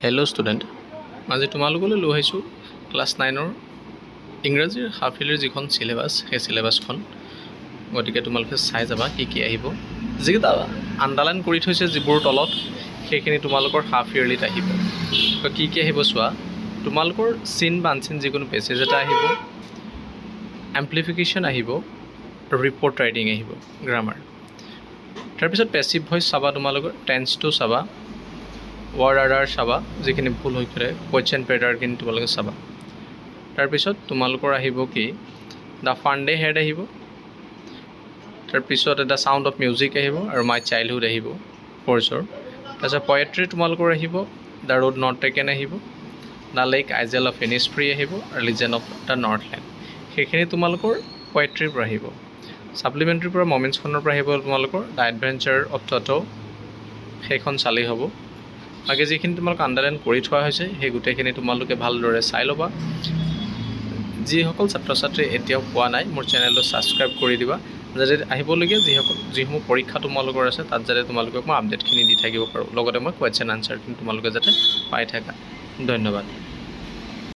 Hello' student, আজি তোমালোকলৈ লৈ আহিছোঁ ক্লাছ 9ৰ ইংৰাজীৰ হাফ ইয়াৰলিৰ যিখন চিলেবাছ, সেই চিলেবাছখন। গতিকে তোমালোকে চাই যাবা কি কি আহিব। যিকেইটা আণ্ডাৰলাইন কৰি থৈছে যিবোৰ তলত, সেইখিনি তোমালোকৰ হাফ ইয়াৰলিত আহিব। তো কি কি আহিব চোৱা। তোমালোকৰ চিন বা আনচিন যিকোনো পেছেজ এটা আহিব, এম্প্লিফিকেশ্যন আহিব, ৰিপৰ্ট ৰাইটিং আহিব, গ্ৰামাৰ। তাৰপিছত পেছিভ ভইচ চাবা, তোমালোকৰ টেন্সটো চাবা, ৱৰ্ড অৰ্ডাৰ চাবা, যিখিনি ভুল হৈ পৰে, কুৱেশ্যন পেটাৰ্নখিনি তোমালোকে চাবা। তাৰপিছত তোমালোকৰ আহিব কি, দ্য ফাণ্ডে হেড আহিব, তাৰপিছত এটা চাউণ্ড অফ মিউজিক আহিব, আৰু মাই চাইল্ডহুড আহিব ফ'ৰ্চৰ। তাৰপিছত পয়েট্ৰি তোমালোকৰ আহিব, দ্য ৰোড নট টেকেন আহিব, দ্য লেক আইজেল অফ ইনিছফ্ৰী আহিব, আৰু লিজেণ্ড অফ দ্য নৰ্থলেণ্ড। সেইখিনি তোমালোকৰ পয়েট্ৰিৰ পৰা আহিব। ছাপ্লিমেণ্টাৰীৰ পৰা মমেণ্টছখনৰ পৰা আহিব তোমালোকৰ দ্য এডভেঞ্চাৰ অফ ট'ট', সেইখন চালেই হ'ব। বাকী যিখিনি তোমালোক আণ্ডাৰলাইন কৰি থোৱা হৈছে, সেই গোটেইখিনি তোমালোকে ভালদৰে চাই ল'বা। যিসকল ছাত্ৰ ছাত্ৰী এতিয়াও পোৱা নাই, মোৰ চেনেলটো ছাবস্ক্ৰাইব কৰি দিবা, যাতে আহিবলগীয়া যিসমূহ পৰীক্ষা তোমালোকৰ আছে, তাত যাতে তোমালোকক মই আপডেটখিনি দি থাকিব পাৰোঁ। লগতে মই কুৱেশ্যন আনচাৰখিনি তোমালোকে যাতে পাই থাকা। ধন্যবাদ।